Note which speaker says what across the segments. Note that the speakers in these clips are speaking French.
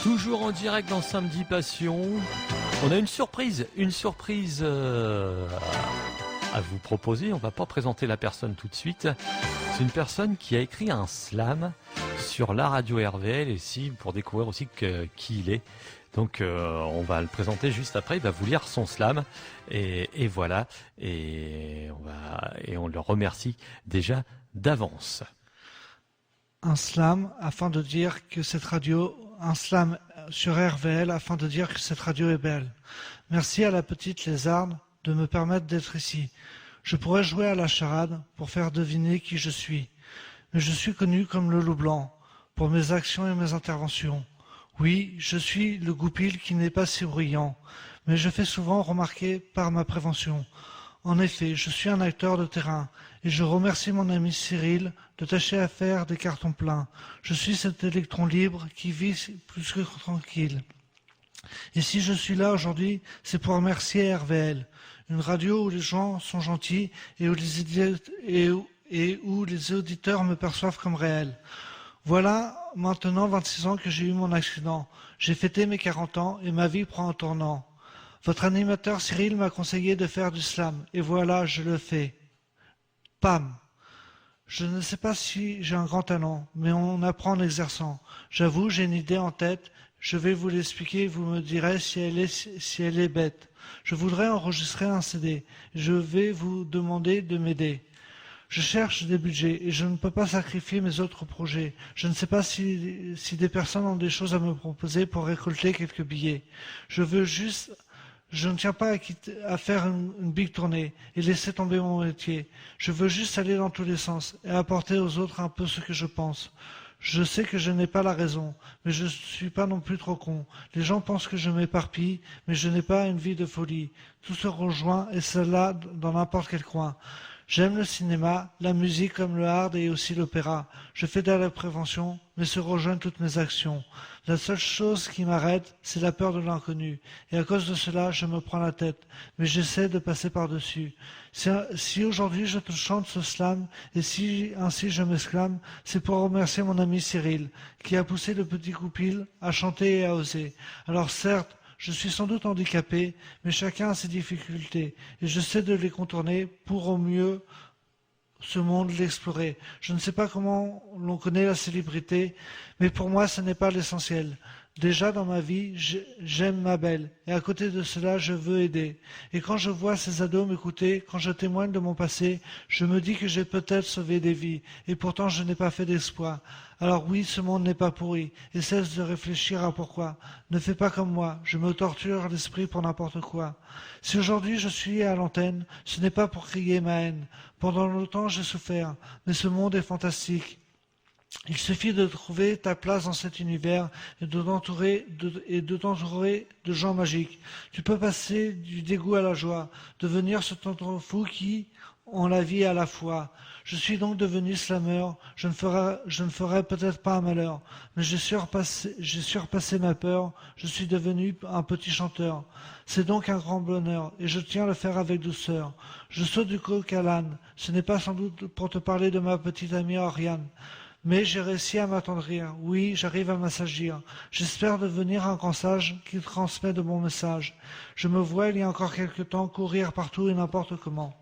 Speaker 1: Toujours en direct dans Samedi Passion. On a une surprise à vous proposer. On va pas présenter la personne tout de suite. C'est une personne qui a écrit un slam sur la radio RVL ici pour découvrir aussi qui il est. Donc on va le présenter juste après. Il va vous lire son slam et voilà. Et on le remercie déjà d'avance.
Speaker 2: Un slam afin de dire que cette radio, un slam sur RVL afin de dire que cette radio est belle. Merci à la petite lézarde de me permettre d'être ici. Je pourrais jouer à la charade pour faire deviner qui je suis. Mais je suis connu comme le loup blanc pour mes actions et mes interventions. Oui, je suis le goupil qui n'est pas si bruyant, mais je fais souvent remarquer par ma prévention. En effet, je suis un acteur de terrain et je remercie mon ami Cyril de tâcher à faire des cartons pleins. Je suis cet électron libre qui vit plus que tranquille. Et si je suis là aujourd'hui, c'est pour remercier RVL, une radio où les gens sont gentils et où les auditeurs me perçoivent comme réel. Voilà maintenant 26 ans que j'ai eu mon accident. J'ai fêté mes 40 ans et ma vie prend un tournant. Votre animateur Cyril m'a conseillé de faire du slam, et voilà, je le fais. Pam! Je ne sais pas si j'ai un grand talent, mais on apprend en exerçant. J'avoue, j'ai une idée en tête, je vais vous l'expliquer et vous me direz si elle est bête. Je voudrais enregistrer un CD, je vais vous demander de m'aider. Je cherche des budgets et je ne peux pas sacrifier mes autres projets. Je ne sais pas si des personnes ont des choses à me proposer pour récolter quelques billets. Je ne tiens pas à faire une big tournée et laisser tomber mon métier. Je veux juste aller dans tous les sens et apporter aux autres un peu ce que je pense. Je sais que je n'ai pas la raison, mais je ne suis pas non plus trop con. Les gens pensent que je m'éparpille, mais je n'ai pas une vie de folie. Tout se rejoint et cela dans n'importe quel coin. J'aime le cinéma, la musique comme le hard et aussi l'opéra. Je fais de la prévention, mais se rejoignent toutes mes actions. La seule chose qui m'arrête, c'est la peur de l'inconnu. Et à cause de cela, je me prends la tête. Mais j'essaie de passer par-dessus. Si aujourd'hui je te chante ce slam, et si ainsi je m'exclame, c'est pour remercier mon ami Cyril, qui a poussé le petit goupil à chanter et à oser. Alors certes, je suis sans doute handicapé, mais chacun a ses difficultés, et je sais de les contourner pour au mieux ce monde l'explorer. Je ne sais pas comment l'on connaît la célébrité, mais pour moi ce n'est pas l'essentiel. Déjà dans ma vie, j'aime ma belle, et à côté de cela, je veux aider. Et quand je vois ces ados m'écouter, quand je témoigne de mon passé, je me dis que j'ai peut-être sauvé des vies, et pourtant je n'ai pas fait d'exploit. Alors oui, ce monde n'est pas pourri, et cesse de réfléchir à pourquoi. Ne fais pas comme moi, je me torture l'esprit pour n'importe quoi. Si aujourd'hui je suis à l'antenne, ce n'est pas pour crier ma haine. Pendant longtemps j'ai souffert, mais ce monde est fantastique. Il suffit de trouver ta place dans cet univers et de t'entourer de gens magiques. Tu peux passer du dégoût à la joie, devenir ce tonton fou qui ont la vie à la fois. Je suis donc devenu slammer, je ne ferai peut-être pas un malheur, mais j'ai surpassé ma peur, je suis devenu un petit chanteur. C'est donc un grand bonheur, et je tiens à le faire avec douceur. Je saute du coq à l'âne, ce n'est pas sans doute pour te parler de ma petite amie Oriane. Mais j'ai réussi à m'attendrir. Oui, j'arrive à m'assagir. J'espère devenir un grand sage qui transmet de bons messages. Je me vois il y a encore quelque temps courir partout et n'importe comment.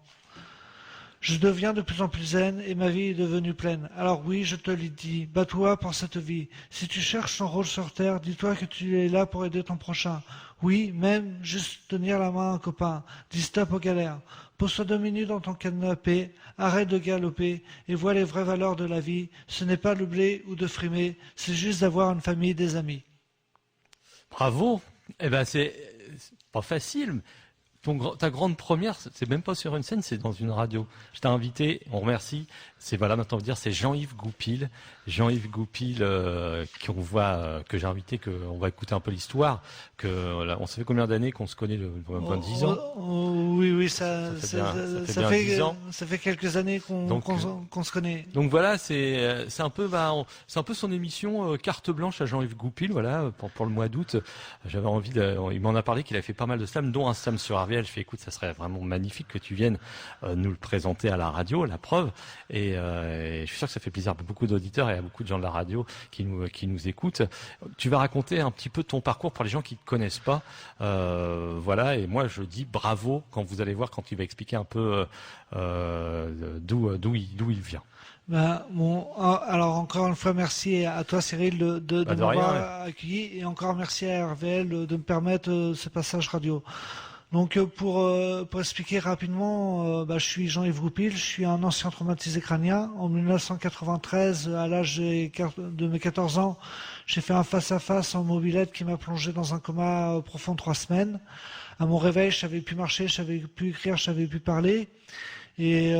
Speaker 2: Je deviens de plus en plus zen et ma vie est devenue pleine. Alors oui, je te le dis, bats-toi pour cette vie. Si tu cherches ton rôle sur terre, dis-toi que tu es là pour aider ton prochain. Oui, même juste tenir la main à un copain. Dis stop aux galères. Pose-toi 2 minutes dans ton canapé, arrête de galoper et vois les vraies valeurs de la vie. Ce n'est pas le blé ou de frimer, c'est juste d'avoir une famille et des amis.
Speaker 1: Bravo. Eh ben c'est pas facile. Ta grande première, c'est même pas sur une scène, c'est dans une radio. Je t'ai invité, on remercie. C'est voilà, maintenant on va dire, c'est Jean-Yves Goupil. Jean-Yves Goupil, que j'ai invité, qu'on va écouter un peu l'histoire. On se fait combien d'années qu'on se connaît, 10 ans?
Speaker 2: Oui, ça fait quelques années qu'on se connaît.
Speaker 1: Donc voilà, c'est un peu son émission carte blanche à Jean-Yves Goupil, voilà, pour le mois d'août. J'avais envie il m'en a parlé qu'il avait fait pas mal de slams, dont un slam sur RVL. Je fais écoute, ça serait vraiment magnifique que tu viennes nous le présenter à la radio, la preuve. Et et je suis sûr que ça fait plaisir à beaucoup d'auditeurs et à beaucoup de gens de la radio qui nous écoutent. Tu vas raconter un petit peu ton parcours pour les gens qui ne te connaissent pas. Voilà, et moi je dis bravo quand vous allez voir, quand tu vas expliquer un peu d'où il vient.
Speaker 2: Alors encore une fois, merci à toi Cyril de m'avoir
Speaker 1: rien,
Speaker 2: accueilli, et encore merci à RVL de me permettre ce passage radio. Donc pour expliquer rapidement, je suis Jean-Yves Goupil, je suis un ancien traumatisé crânien. En 1993, à l'âge de mes 14 ans, j'ai fait un face-à-face en mobilette qui m'a plongé dans un coma profond de 3 semaines. À mon réveil, je savais plus marcher, je savais plus écrire, je savais plus parler. Et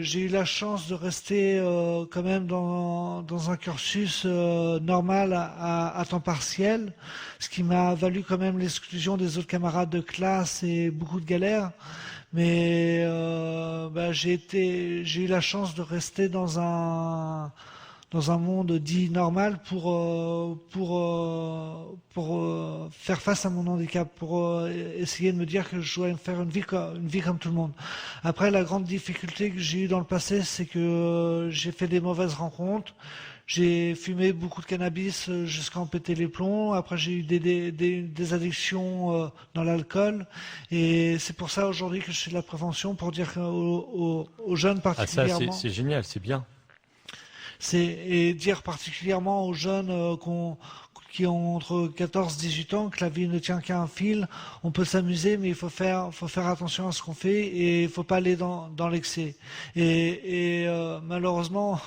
Speaker 2: j'ai eu la chance de rester quand même dans un cursus normal à temps partiel, ce qui m'a valu quand même l'exclusion des autres camarades de classe et beaucoup de galères. Mais j'ai eu la chance de rester dans un monde dit normal pour faire face à mon handicap, pour essayer de me dire que je dois faire une vie comme tout le monde. Après, la grande difficulté que j'ai eue dans le passé, c'est que j'ai fait des mauvaises rencontres. J'ai fumé beaucoup de cannabis jusqu'à en péter les plombs. Après, j'ai eu des addictions dans l'alcool. Et c'est pour ça aujourd'hui que je fais de la prévention, pour dire aux jeunes particulièrement.
Speaker 1: Ah, ça, c'est génial, c'est bien.
Speaker 2: Et dire particulièrement aux jeunes qui ont entre 14 et 18 ans que la vie ne tient qu'à un fil. On peut s'amuser, mais il faut faire attention à ce qu'on fait, et il faut pas aller dans l'excès. Et malheureusement,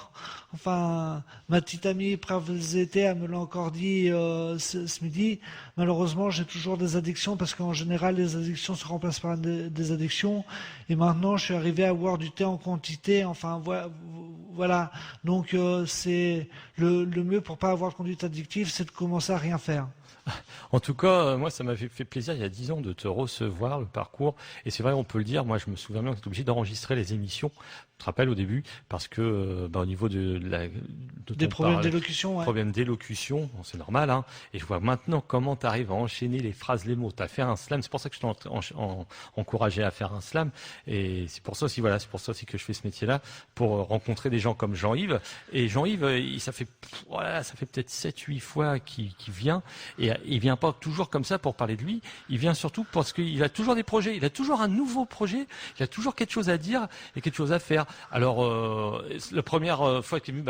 Speaker 2: enfin, ma petite amie Pravzete, elle me l'a encore dit ce midi. Malheureusement, j'ai toujours des addictions, parce qu'en général, les addictions se remplacent par des addictions. Et maintenant, je suis arrivé à boire du thé en quantité. Enfin, voilà. Donc, c'est le mieux pour pas avoir de conduite addictive, c'est de commencer à rien faire.
Speaker 1: En tout cas, moi, ça m'a fait plaisir il y a 10 ans de te recevoir, le parcours. Et c'est vrai, on peut le dire, moi, je me souviens bien qu'on était obligé d'enregistrer les émissions. Tu te rappelles au début, parce que au niveau
Speaker 2: des problèmes d'élocution, ouais.
Speaker 1: Problèmes d'élocution, bon, c'est normal, hein. Et je vois maintenant comment tu arrives à enchaîner les phrases, les mots. Tu as fait un slam, c'est pour ça que je t'ai encouragé à faire un slam. Et c'est pour ça aussi, voilà, c'est pour ça aussi que je fais ce métier-là, pour rencontrer des gens comme Jean-Yves. Et Jean-Yves, ça fait peut-être 7-8 fois qu'il vient. Et il vient pas toujours comme ça pour parler de lui. Il vient surtout parce qu'il a toujours des projets. Il a toujours un nouveau projet. Il a toujours quelque chose à dire et quelque chose à faire. Alors, la première fois que tu es venu,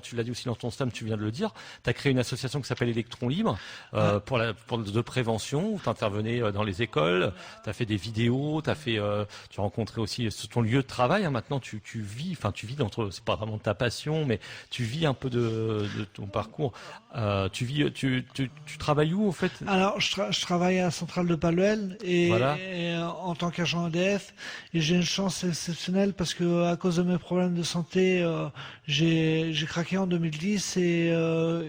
Speaker 1: tu l'as dit aussi dans ton slam, tu viens de le dire. Tu as créé une association qui s'appelle Électron Libre de prévention. Tu intervenais dans les écoles. Tu as fait des vidéos. Tu as rencontré aussi ton lieu de travail. Hein, maintenant, tu vis c'est pas vraiment ta passion, mais tu vis un peu de ton parcours. Tu travailles où, en fait?
Speaker 2: Alors, je travaille à la centrale de Paluel et en tant qu'agent EDF, et j'ai une chance exceptionnelle parce que à cause de mes problèmes de santé, j'ai craqué en 2010, et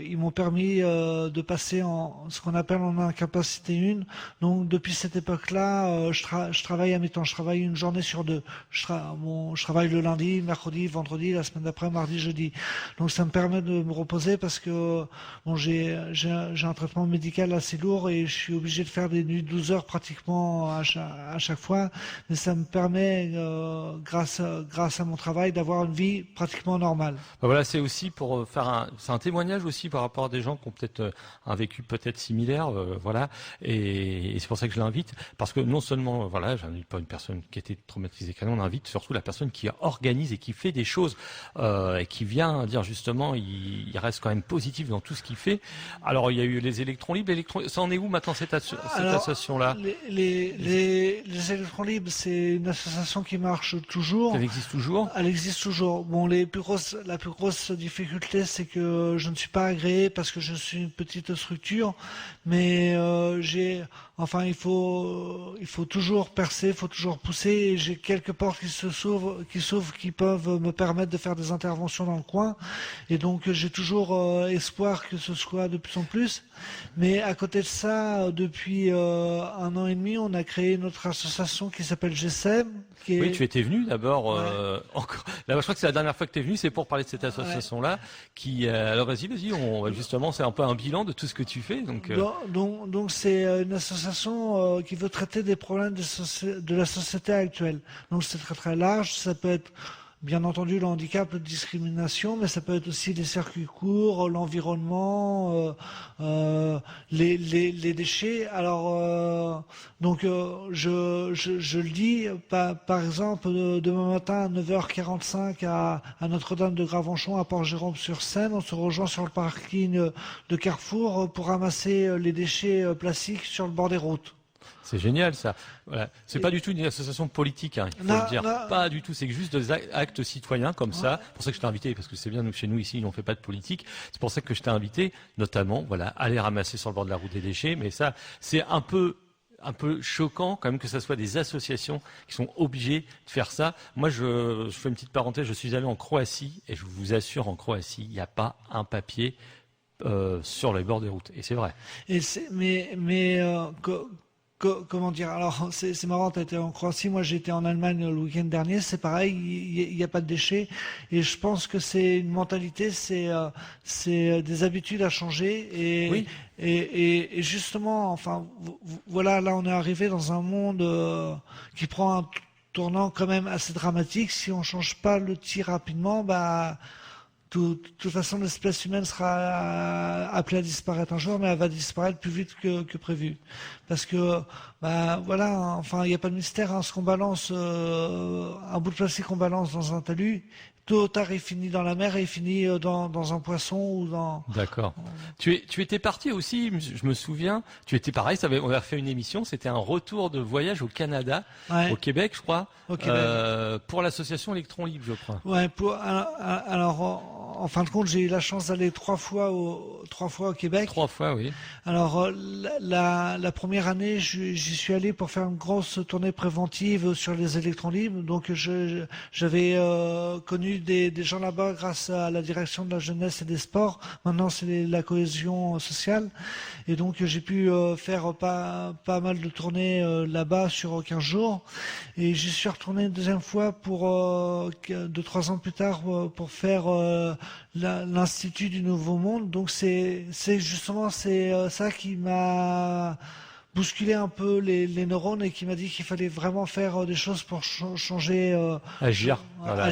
Speaker 2: ils m'ont permis de passer en ce qu'on appelle en incapacité 1. Donc, depuis cette époque-là, je travaille à mi-temps. Je travaille une journée sur 2. Je travaille le lundi, mercredi, vendredi, la semaine d'après, mardi, jeudi. Donc, ça me permet de me reposer parce que j'ai un traitement médical assez lourd et je suis obligé de faire des nuits de 12 heures pratiquement à chaque fois. Mais ça me permet, grâce à mon travail, d'avoir une vie pratiquement normale.
Speaker 1: Voilà, c'est aussi pour c'est un témoignage aussi par rapport à des gens qui ont peut-être un vécu peut-être similaire, voilà. Et c'est pour ça que je l'invite, parce que non seulement, voilà, j'invite pas une personne qui était traumatisée crânienne, on invite surtout la personne qui organise et qui fait des choses et qui vient dire justement, il reste quand même positif dans tout ce qu'il fait. Alors, il y a eu les électrons libres. Ça en est où maintenant cette association-là?
Speaker 2: Les électrons libres, c'est une association qui marche toujours.
Speaker 1: Elle existe toujours?
Speaker 2: Elle existe toujours. Bon, la plus grosse difficulté, c'est que je ne suis pas agréé parce que je suis une petite structure, mais il faut toujours percer, il faut toujours pousser. Et j'ai quelques portes qui s'ouvrent, qui peuvent me permettre de faire des interventions dans le coin. Et donc, j'ai toujours espoir que ce soit de plus en plus. Mais à côté de ça, depuis 1 an et demi, on a créé notre association qui s'appelle GSEM.
Speaker 1: Oui, tu étais venu d'abord. Encore. Là, je crois que c'est la dernière fois que tu es venu, c'est pour parler de cette association-là. Qui, alors vas-y, justement, c'est un peu un bilan de tout ce que tu fais. Donc
Speaker 2: c'est une association qui veut traiter des problèmes de la société actuelle. Donc c'est très très large. Ça peut être bien entendu le handicap, la discrimination, mais ça peut être aussi les circuits courts, l'environnement, les déchets. Alors, je le dis, par exemple, demain matin à 9h45 à Notre-Dame de Gravenchon, à Port-Jérôme-sur-Seine, on se rejoint sur le parking de Carrefour pour ramasser les déchets plastiques sur le bord des routes.
Speaker 1: C'est génial ça. Voilà. C'est pas du tout une association politique, hein, il faut le dire. Pas du tout. C'est juste des actes citoyens comme ça. C'est pour ça que je t'ai invité, parce que c'est bien, nous, chez nous ici, on fait pas de politique. C'est pour ça que je t'ai invité, notamment, voilà, aller ramasser sur le bord de la route des déchets. Mais ça, c'est un peu choquant quand même que ce soit des associations qui sont obligées de faire ça. Moi, je fais une petite parenthèse. Je suis allé en Croatie et je vous assure, en Croatie, il n'y a pas un papier sur les bords des routes. Et c'est vrai.
Speaker 2: Comment dire? Alors, c'est marrant, tu as été en Croatie, moi j'ai été en Allemagne le week-end dernier, c'est pareil, il n'y a pas de déchets. Et je pense que c'est une mentalité, c'est des habitudes à changer.
Speaker 1: Oui.
Speaker 2: Et justement, enfin, voilà, là on est arrivé dans un monde qui prend un tournant quand même assez dramatique. Si on change pas le tir rapidement, de toute façon, l'espèce humaine sera appelée à disparaître un jour, mais elle va disparaître plus vite que prévu. Parce que, voilà, enfin, il n'y a pas de mystère, hein, ce qu'on balance, un bout de plastique qu'on balance dans un talus, tôt ou tard, il finit dans la mer et il finit dans un poisson ou dans...
Speaker 1: D'accord. Tu étais parti aussi, je me souviens, tu étais pareil, on avait fait une émission, c'était un retour de voyage au Canada, au Québec, je crois, pour l'association Électron Libre, je crois.
Speaker 2: Ouais, alors, en fin de compte, j'ai eu la chance d'aller 3 fois au Québec.
Speaker 1: 3 fois, oui.
Speaker 2: Alors, la première année, j'y suis allé pour faire une grosse tournée préventive sur les électrons libres. Donc, j'avais connu des gens là-bas grâce à la direction de la jeunesse et des sports. Maintenant, c'est la cohésion sociale. Et donc, j'ai pu faire pas mal de tournées là-bas sur 15 jours. Et j'y suis retourné une deuxième fois pour 2-3 ans plus tard pour faire l'Institut du Nouveau Monde. Donc c'est justement ça qui m'a bousculé un peu les neurones et qui m'a dit qu'il fallait vraiment faire des choses pour changer.
Speaker 1: Agir. Voilà,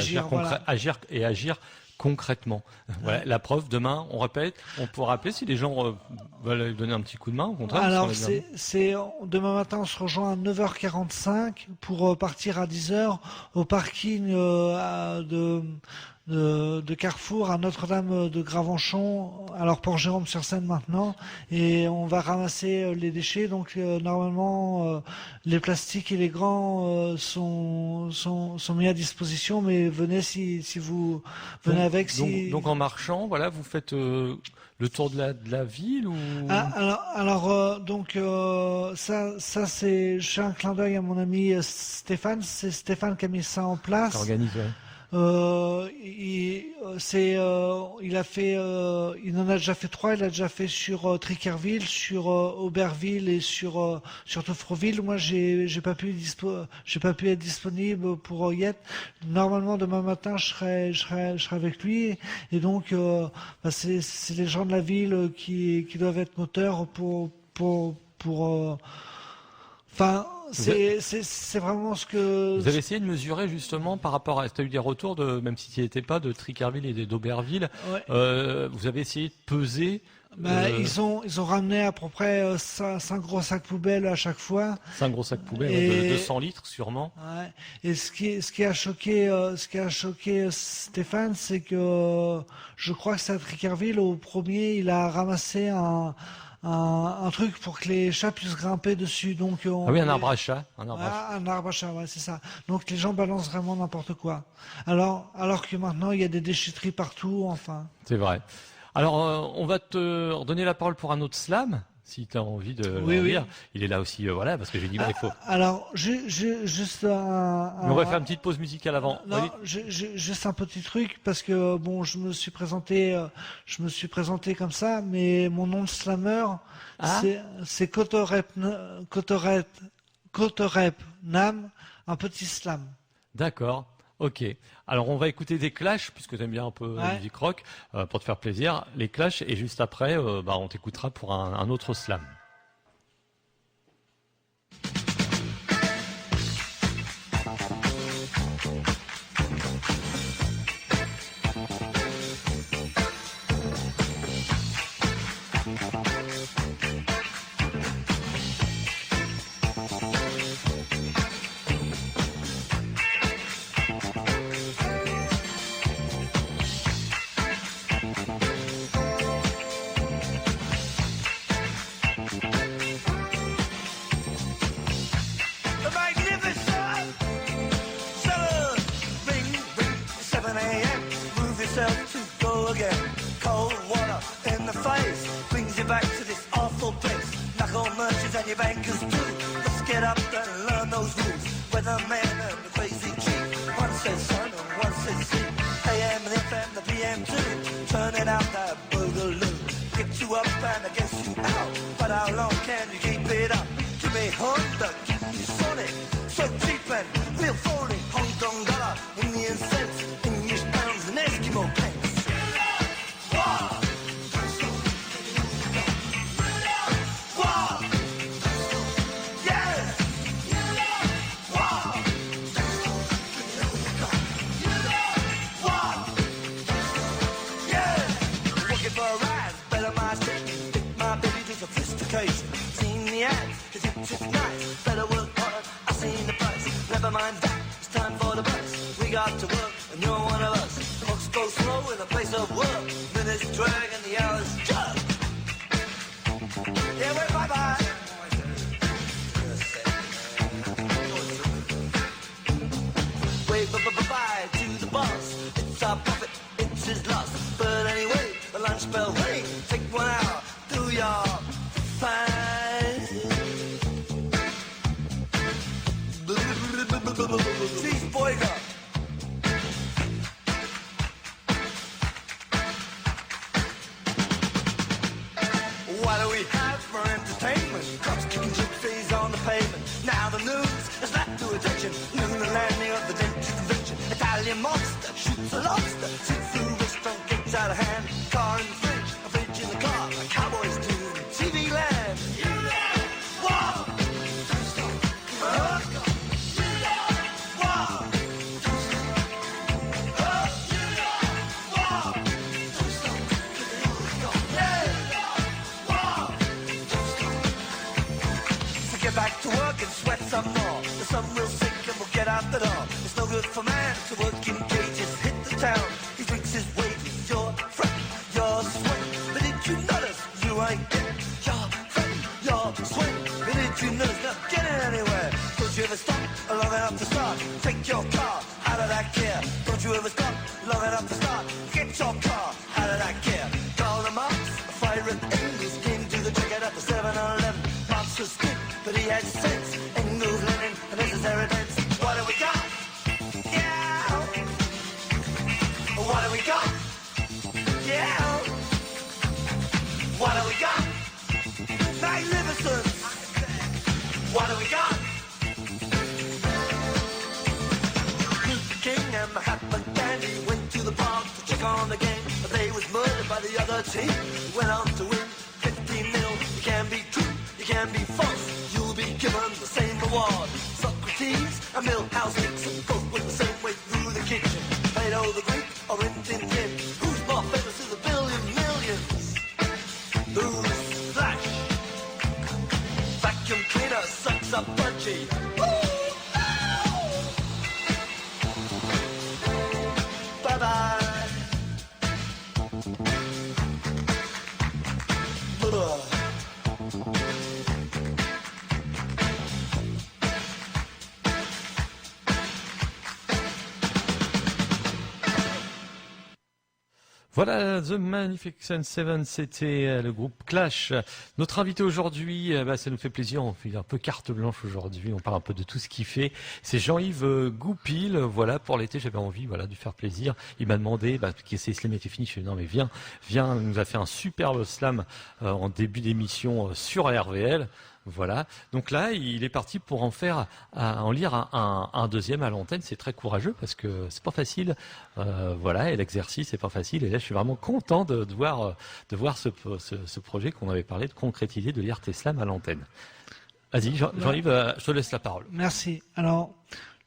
Speaker 1: agir concrètement. Voilà,
Speaker 2: Ouais.
Speaker 1: la preuve, demain, on répète, on pourra appeler si les gens veulent donner un petit coup de main, au contraire.
Speaker 2: Alors, demain matin, on se rejoint à 9h45 pour partir à 10h au parking de Carrefour à Notre-Dame de Gravenchon, alors Port-Jérôme-sur-Seine maintenant, et on va ramasser les déchets. Donc normalement, les plastiques et les gants sont mis à disposition, mais venez si vous venez avec.
Speaker 1: Donc en marchant, voilà, vous faites le tour de la ville ou
Speaker 2: ça c'est, je fais un clin d'œil à mon ami Stéphane. C'est Stéphane qui a mis ça en place.
Speaker 1: Organise, ouais.
Speaker 2: Il en a déjà fait 3. Il a déjà fait sur Trickerville, sur Auberville et sur Toffreville. Moi, j'ai pas pu être disponible pour y être. Normalement, demain matin, je serai avec lui. Et donc, c'est les gens de la ville qui doivent être moteurs enfin, c'est vraiment ce que...
Speaker 1: Vous avez essayé de mesurer justement par rapport à... Tu as eu des retours, même si tu n'y étais pas, de Trickerville et d'Auberville.
Speaker 2: Ouais.
Speaker 1: Vous avez essayé de peser...
Speaker 2: Ils ont ramené à peu près 5 gros sacs poubelles à chaque fois.
Speaker 1: 5 gros sacs poubelles de 200 litres sûrement.
Speaker 2: Ouais. Et ce qui a choqué Stéphane, c'est que je crois que c'est à Trickerville, au premier, il a ramassé un truc pour que les chats puissent grimper dessus. Donc,
Speaker 1: un arbre à chat.
Speaker 2: Un arbre à chat, ouais, c'est ça. Donc les gens balancent vraiment n'importe quoi. Alors que maintenant, il y a des déchetteries partout, enfin.
Speaker 1: C'est vrai. Alors, on va te redonner la parole pour un autre slam, si tu as envie de le dire. Il est là aussi, voilà, parce que j'ai dit, il faut.
Speaker 2: Alors, juste
Speaker 1: Mais on va faire une petite pause musicale avant.
Speaker 2: Non, juste un petit truc, parce que, bon, je me suis présenté comme ça, mais mon nom de slammer, c'est Kotorep Nam, un petit slam.
Speaker 1: D'accord. Ok. Alors on va écouter des Clash, puisque tu aimes bien un peu la musique rock, pour te faire plaisir. Les Clash, et juste après, on t'écoutera pour un autre slam.
Speaker 3: go again. Cold water in the face brings you back to this awful place. Knuckle merchants and your bankers too. Let's get up and learn those rules. Weatherman and the crazy chief. One says sun and one says sea. AM and FM, the PM too. Turning out that boogaloo. Get you up and I guess you out. But how long can you keep it up? Give me Honda, give me Sonic. So cheap and real phony. Hong Kong dollar, Indian cents, English pounds and Eskimo pence. Wow! Wow! Yeah! Wow! Wow! Yeah! Looking for a ride, better my station. Take my baby to sophistication. Seen the ads, it's just nice. Better work hard, I've seen the price. Never mind that, it's time for the bus. We got to work, and you're one of us. Clocks go slow in the place of work. Minutes drag and the hours jug. Yeah, wait, bye-bye. Wave bye-bye to the boss. It's our profit, it's his loss. But anyway, the lunch bell ring. Take 1 hour, do your fine. Cheese boyga. What do we have for entertainment? Cops kicking gypsies on the pavement. Now the news has led to attention. Lunar landing of the dentist convention. Italian monster shoots a lobster. See-through restaurant gets out of hand. Car in the fridge, a fridge in the car. Cowboys do TV land. Wow! Get back to work and sweat some more. The sun will sink and we'll get out the door. It's no good for man to work in cages. Hit the town, he drinks his wages. Your friend, your swing. But did you notice you ain't getting your friend, your swing? But did you notice not getting anywhere? Don't you ever stop long enough to start? Take your car out of that gear. Don't you ever stop long enough to start? Get your car out of that gear. Call them up, a fire at English came to the ticket at the 7-Eleven. Pops was good, but he had sense. Engels, Lenin, and necessary events. What do we got? Yeah. What do we got? Yeah. What do we got? Magnificent. What do we got? Luther King and Mahatma Gandhi went to the park to check on the game, but they was murdered by the other team. Went on to win 15 mil. You can be true, you can be false. You'll be given the same reward. Socrates and Milhouse Nixon both went the same way through the kitchen. Plato the Greek or Rin Tin Tin. Who's more famous to the billion millions? Who's Flash? Vacuum cleaner sucks up punchy. Bye-bye.
Speaker 1: Voilà, The Magnificent Seven, c'était le groupe Clash. Notre invité aujourd'hui, ça nous fait plaisir, on fait un peu carte blanche aujourd'hui, on parle un peu de tout ce qu'il fait. C'est Jean-Yves Goupil, voilà, pour l'été j'avais envie de lui faire plaisir. Il m'a demandé, que ses slams étaient finis, je lui ai dit non mais viens, il nous a fait un superbe slam en début d'émission sur RVL. Voilà. Donc là, il est parti pour en lire un deuxième à l'antenne. C'est très courageux parce que c'est pas facile. Et l'exercice c'est pas facile. Et là, je suis vraiment content de voir ce projet qu'on avait parlé de concrétiser, de lire tes slams à l'antenne. Vas-y, Jean-Yves, je te laisse la parole.
Speaker 2: Merci. Alors,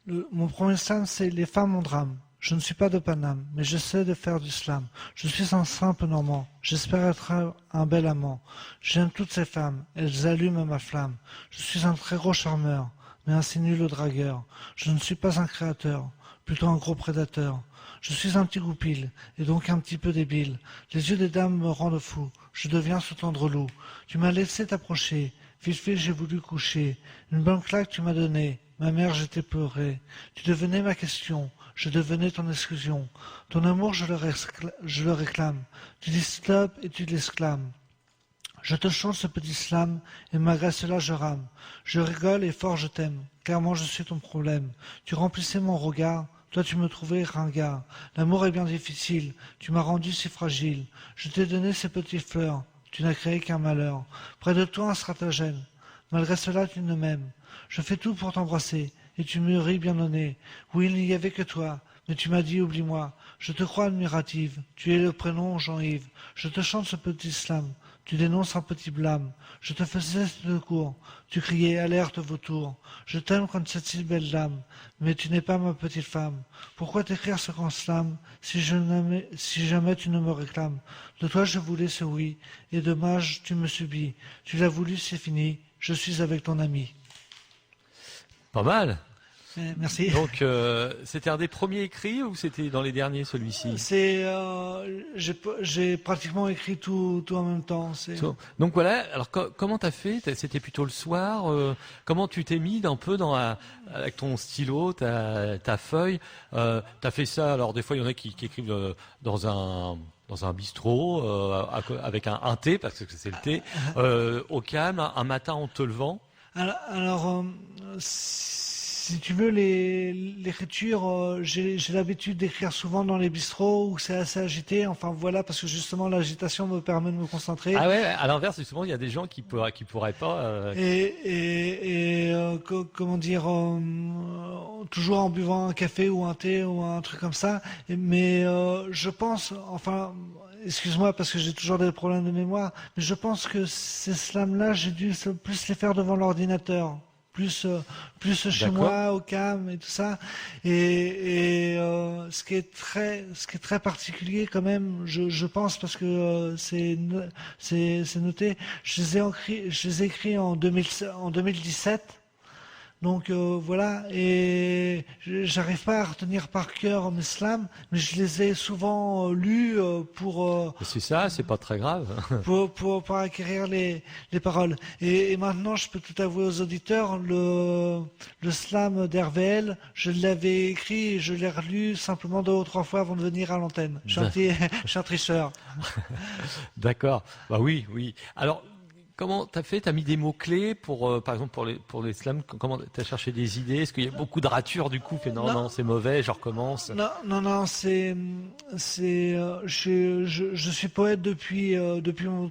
Speaker 2: mon premier slam, c'est Les femmes en drame. Je ne suis pas de Paname, mais j'essaie de faire du slam. Je suis un simple normand. J'espère être un bel amant. J'aime toutes ces femmes. Elles allument ma flamme. Je suis un très gros charmeur, mais un si nul dragueur. Je ne suis pas un créateur, plutôt un gros prédateur. Je suis un petit goupil, et donc un petit peu débile. Les yeux des dames me rendent fou. Je deviens ce tendre loup. Tu m'as laissé t'approcher. Vite fait, j'ai voulu coucher. Une bonne claque tu m'as donnée. Ma mère, j'étais pleurée. Tu devenais ma question. Je devenais ton exclusion. Ton amour, je le réclame. Tu dis stop et tu l'exclames. Je te chante ce petit slam, et malgré cela je rame. Je rigole et fort je t'aime, car moi je suis ton problème. Tu remplissais mon regard, toi tu me trouvais ringard. L'amour est bien difficile, tu m'as rendu si fragile. Je t'ai donné ces petites fleurs, tu n'as créé qu'un malheur. Près de toi un stratagème, malgré cela tu ne m'aimes. Je fais tout pour t'embrasser, et tu me ris bien au nez. Oui, il n'y avait que toi, mais tu m'as dit oublie-moi. Je te crois admirative, tu es le prénom Jean-Yves. Je te chante ce petit slam. Tu dénonces un petit blâme. Je te faisais de cours. Tu criais alerte vautour. Je t'aime comme cette si belle dame. Mais tu n'es pas ma petite femme. Pourquoi t'écrire ce grand slam si jamais tu ne me réclames? De toi je voulais ce oui. Et dommage, tu me subis. Tu l'as voulu, c'est fini. Je suis avec ton ami.
Speaker 1: Pas mal.
Speaker 2: Merci.
Speaker 1: Donc, c'était un des premiers écrits ou c'était dans les derniers, celui-ci?
Speaker 2: J'ai pratiquement écrit tout en même temps.
Speaker 1: Donc voilà. Alors, comment t'as fait? C'était plutôt le soir. Comment tu t'es mis un peu avec ton stylo, ta feuille? T'as fait ça. Alors, des fois, il y en a qui écrivent dans un bistrot avec un thé, parce que c'est le thé, au calme, un matin en te levant.
Speaker 2: Alors, si tu veux, l'écriture, j'ai l'habitude d'écrire souvent dans les bistrots où c'est assez agité. Enfin voilà, parce que justement l'agitation me permet de me concentrer.
Speaker 1: Ah ouais, à l'inverse, justement, il y a des gens qui pourraient pas.
Speaker 2: Comment dire, toujours en buvant un café ou un thé ou un truc comme ça. Mais je pense, enfin. Excuse-moi parce que j'ai toujours des problèmes de mémoire, mais je pense que ces slams-là, j'ai dû plus les faire devant l'ordinateur, plus chez moi, au calme et tout ça. Et ce qui est très particulier quand même, je pense parce que c'est noté. Je les ai écrits en 2017. Donc voilà, et j'arrive pas à retenir par cœur mes slams, mais je les ai souvent lus pour.
Speaker 1: C'est ça, c'est pas très grave.
Speaker 2: pour acquérir les paroles. Et maintenant, je peux tout avouer aux auditeurs, le slam d'RVL, je l'avais écrit et je l'ai relu simplement 2 ou 3 fois avant de venir à l'antenne. Je suis un tricheur.
Speaker 1: D'accord. Bah oui. Alors. Comment t'as fait? T'as mis des mots-clés par exemple, pour les slams? Comment t'as cherché des idées? Est-ce qu'il y a beaucoup de ratures du coup? Non, c'est mauvais, je recommence.
Speaker 2: Non, je suis poète depuis mon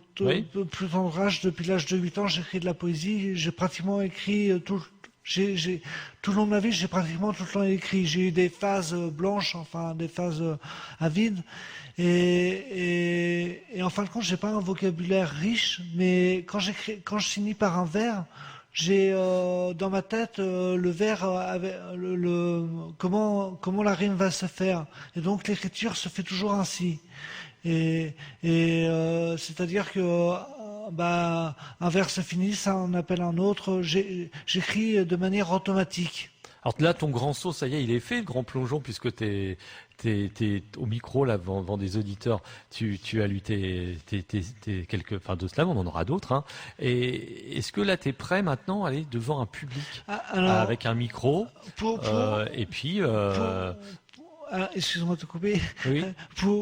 Speaker 2: plus tendre âge, depuis l'âge de 8 ans, j'écris de la poésie. J'ai pratiquement écrit tout le long de ma vie, j'ai pratiquement tout le temps écrit. J'ai eu des phases blanches, enfin des phases à vide. Et en fin de compte, j'ai pas un vocabulaire riche, mais quand je finis par un vers, j'ai dans ma tête le vers avec comment la rime va se faire. Et donc l'écriture se fait toujours ainsi. Et c'est-à-dire que un vers se finit, ça en appelle un autre. J'écris de manière automatique.
Speaker 1: Alors là, ton grand saut, ça y est, il est fait, le grand plongeon, puisque t'es au micro là devant des auditeurs. Tu as lu tes deux slams, on en aura d'autres. Hein. Et est-ce que là, t'es prêt maintenant à aller devant un public avec un micro et puis.
Speaker 2: Excuse-moi de te couper.
Speaker 1: Oui.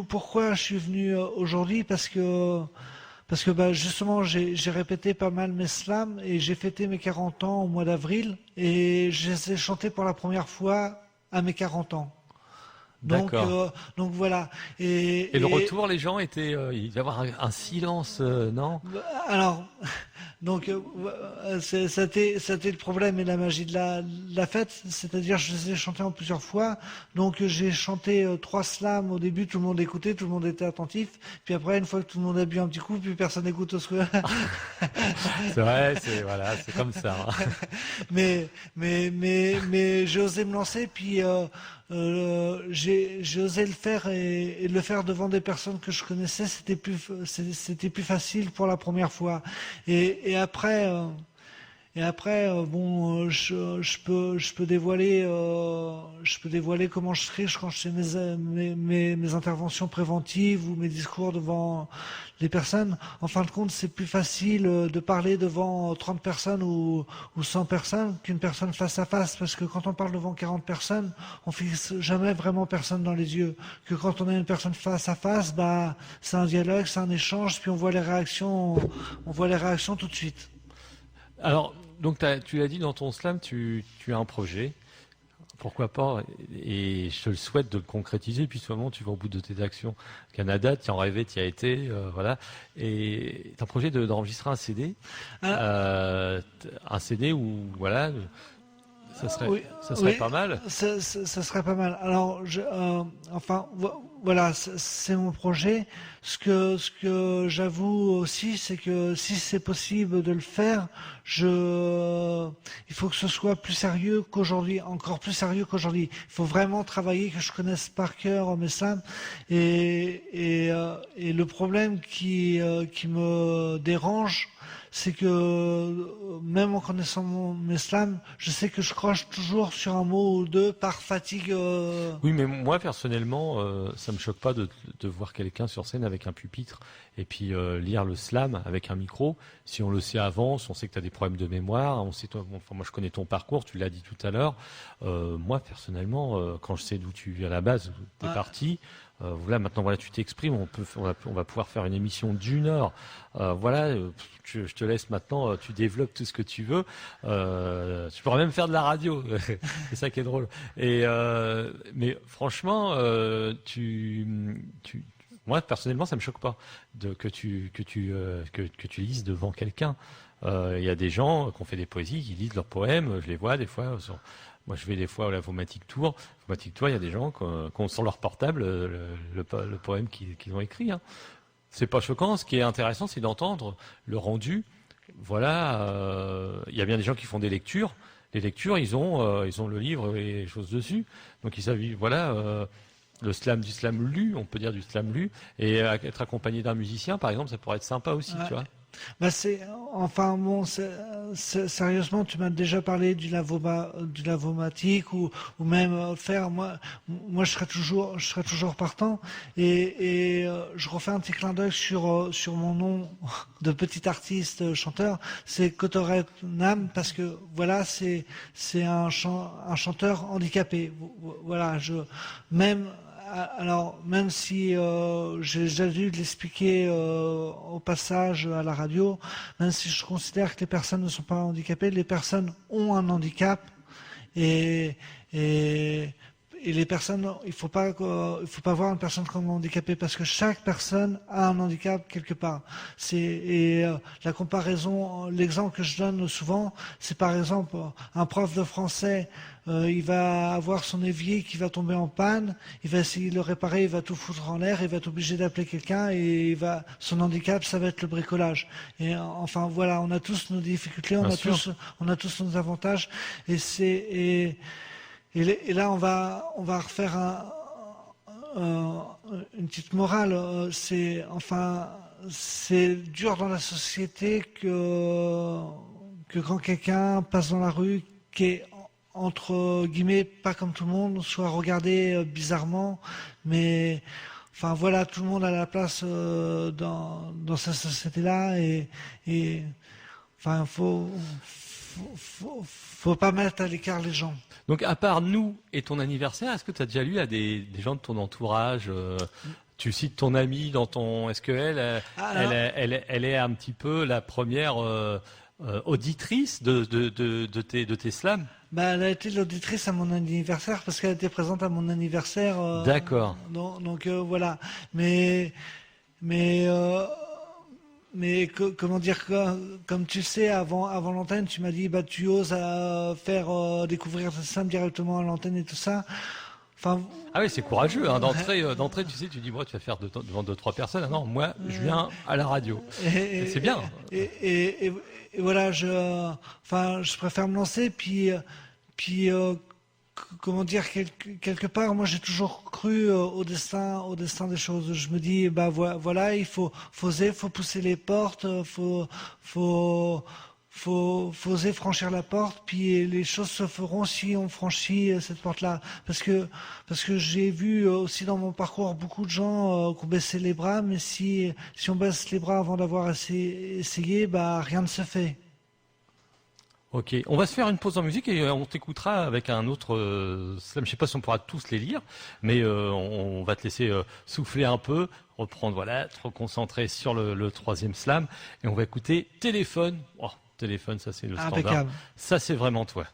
Speaker 2: Pourquoi je suis venu aujourd'hui? Parce que justement, j'ai répété pas mal mes slams et j'ai fêté mes 40 ans au mois d'avril et je les ai chantés pour la première fois à mes 40 ans. Donc voilà. Et
Speaker 1: le retour, les gens étaient, il va y avoir un silence, non?
Speaker 2: Alors, donc c'était le problème et la magie de la fête, c'est-à-dire je les ai chantés en plusieurs fois. Donc j'ai chanté 3 slams au début, tout le monde écoutait, tout le monde était attentif. Puis après, une fois que tout le monde a bu un petit coup, plus personne n'écoute au secours.
Speaker 1: C'est vrai, c'est comme ça. Hein.
Speaker 2: mais j'ai osé me lancer, puis j'ai osé le faire et le faire devant des personnes que je connaissais, c'était plus facile pour la première fois. Et après Et après, je peux dévoiler comment je triche quand je fais mes interventions préventives ou mes discours devant les personnes. En fin de compte, c'est plus facile de parler devant 30 personnes ou 100 personnes qu'une personne face à face, parce que quand on parle devant 40 personnes, on fixe jamais vraiment personne dans les yeux. Que quand on a une personne face à face, bah, c'est un dialogue, c'est un échange, puis on voit les réactions tout de suite.
Speaker 1: Alors, donc tu l'as dit dans ton slam, tu as un projet. Pourquoi pas? Et je te le souhaite de le concrétiser. Puis souvent, tu vas au bout de tes actions. Canada, tu en rêvais, tu y as été, voilà. Et tu as un projet d'enregistrer un CD, un CD où, voilà, ça serait pas mal.
Speaker 2: Ça serait pas mal. Alors, voilà, c'est mon projet. Ce que j'avoue aussi, c'est que si c'est possible de le faire, il faut que ce soit plus sérieux qu'aujourd'hui, encore plus sérieux qu'aujourd'hui. Il faut vraiment travailler, que je connaisse par cœur mes slams. Et le problème qui me dérange, c'est que même en connaissant mes slams, je sais que je croche toujours sur un mot ou deux par fatigue.
Speaker 1: Oui, mais moi personnellement, ça me choque pas de voir quelqu'un sur scène avec un pupitre et puis lire le slam avec un micro. Si on le sait avant, si on sait que tu as des problèmes de mémoire, moi je connais ton parcours, tu l'as dit tout à l'heure. Moi personnellement, quand je sais d'où tu à la base, t'es parti. Maintenant, voilà, tu t'exprimes. On va pouvoir faire une émission d'1 heure. Je te laisse maintenant. Tu développes tout ce que tu veux. Tu pourras même faire de la radio. C'est ça qui est drôle. Mais franchement, moi personnellement, ça me choque pas que tu lises devant quelqu'un. Il y a des gens qui ont fait des poésies, qui lisent leurs poèmes. Je les vois des fois. Moi, je vais des fois à la Vomatic Tour. Vomatic Tour, il y a des gens qui ont sur leur portable le poème qu'ils ont écrit. Hein. C'est pas choquant. Ce qui est intéressant, c'est d'entendre le rendu. Voilà, il y a bien des gens qui font des lectures. Les lectures, ils ont le livre et les choses dessus. Donc ils savent, voilà, le slam du slam lu, on peut dire du slam lu, et être accompagné d'un musicien, par exemple, ça pourrait être sympa aussi, tu vois.
Speaker 2: Bah sérieusement, tu m'as déjà parlé du lavomatique ou même faire. Moi, je serais toujours partant. Et je refais un petit clin d'œil sur mon nom de petit artiste chanteur. C'est Kotoret Nam, parce que voilà, c'est un chanteur handicapé. Voilà, même si j'ai déjà dû l'expliquer au passage à la radio, même si je considère que les personnes ne sont pas handicapées, les personnes ont un handicap et les personnes, il faut pas voir une personne comme handicapée, parce que chaque personne a un handicap quelque part. La comparaison, l'exemple que je donne souvent, c'est par exemple un prof de français. Il va avoir son évier qui va tomber en panne, il va essayer de le réparer, il va tout foutre en l'air, il va être obligé d'appeler quelqu'un et son handicap, ça va être le bricolage. Et enfin voilà, on a tous nos difficultés, on a tous nos avantages, et là on va refaire une petite morale. C'est dur dans la société que quand quelqu'un passe dans la rue, qui est entre guillemets pas comme tout le monde, soit regardé bizarrement, mais enfin voilà, tout le monde a la place dans cette société-là, et enfin faut pas mettre à l'écart les gens.
Speaker 1: Donc à part nous et ton anniversaire, est-ce que tu as déjà lu à des gens de ton entourage? Tu cites ton amie est-ce qu'elle elle est un petit peu la première auditrice de tes slams?
Speaker 2: Bah, elle a été l'auditrice à mon anniversaire parce qu'elle était présente à mon anniversaire.
Speaker 1: D'accord.
Speaker 2: Donc voilà. Mais comment dire, comme tu sais, avant l'antenne, tu m'as dit, bah tu oses faire découvrir tes slams directement à l'antenne et tout ça. Enfin,
Speaker 1: ah oui, c'est courageux, hein, d'entrée, tu sais, tu dis, moi, tu vas faire devant 2-3 personnes. Ah non, moi, je viens à la radio. C'est bien.
Speaker 2: Et voilà, je préfère me lancer, puis comment dire, quelque part, moi, j'ai toujours cru au destin des choses. Je me dis, bah voilà, il faut oser, faut pousser les portes, faut faut oser franchir la porte, puis les choses se feront si on franchit cette porte-là. Parce que j'ai vu aussi dans mon parcours beaucoup de gens qui ont baissé les bras, mais si on baisse les bras avant d'avoir essayé, bah rien ne se fait.
Speaker 1: Ok, on va se faire une pause en musique et on t'écoutera avec un autre slam. Je sais pas si on pourra tous les lire, mais on va te laisser souffler un peu, reprendre, voilà, te reconcentrer sur le troisième slam et on va écouter Téléphone. Oh, Téléphone, ça c'est le standard.
Speaker 2: Impeccable.
Speaker 1: Ça c'est vraiment toi.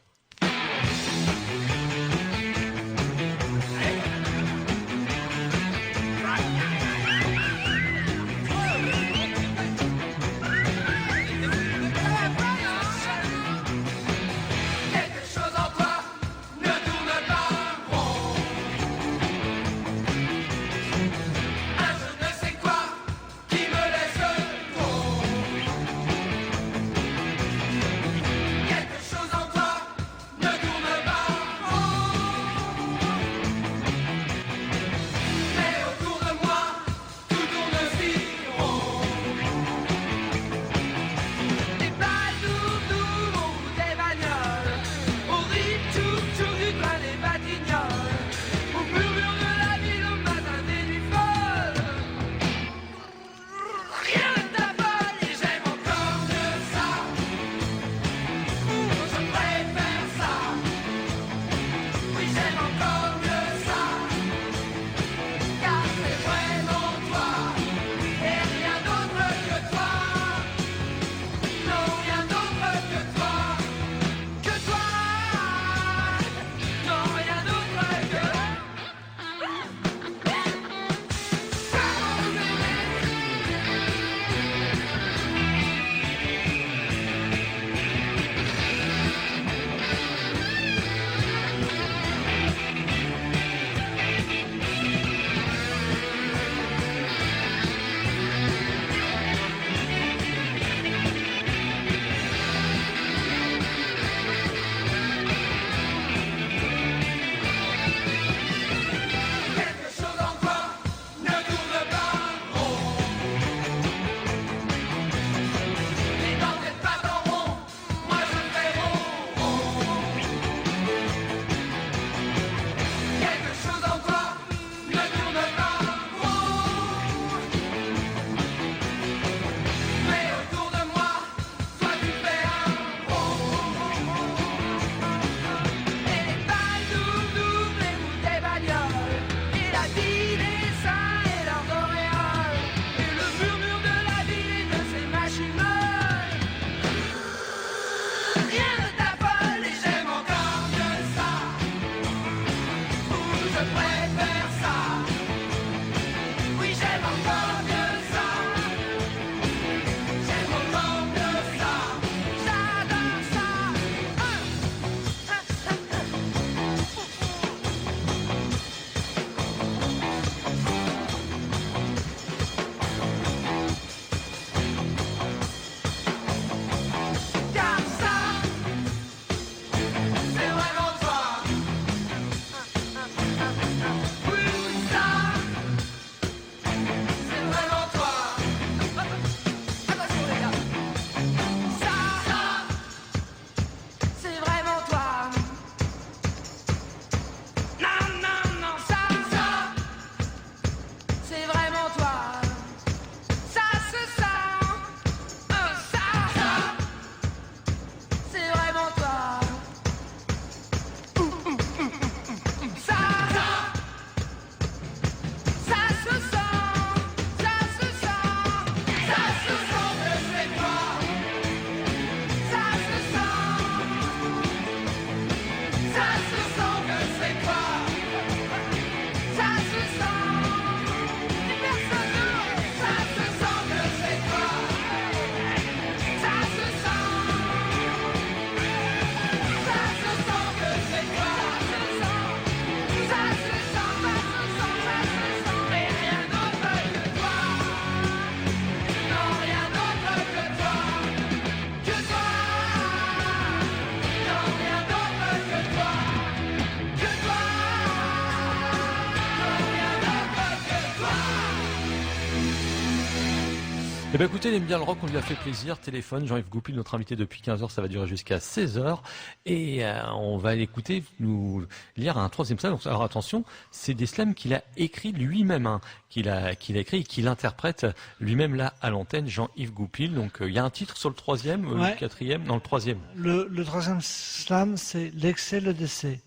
Speaker 1: Eh bien écoutez, il aime bien le rock, on lui a fait plaisir. Téléphone, Jean-Yves Goupil, notre invité depuis 15h, ça va durer jusqu'à 16h. Et on va l'écouter nous lire un troisième slam. Alors attention, c'est des slams qu'il a écrit lui-même, hein, qu'il a écrit et qu'il interprète lui-même là à l'antenne, Jean-Yves Goupil. Donc il y a un titre sur le troisième,
Speaker 2: Ouais.
Speaker 1: le quatrième, non le troisième.
Speaker 2: Le troisième slam, c'est l'excès, le décès.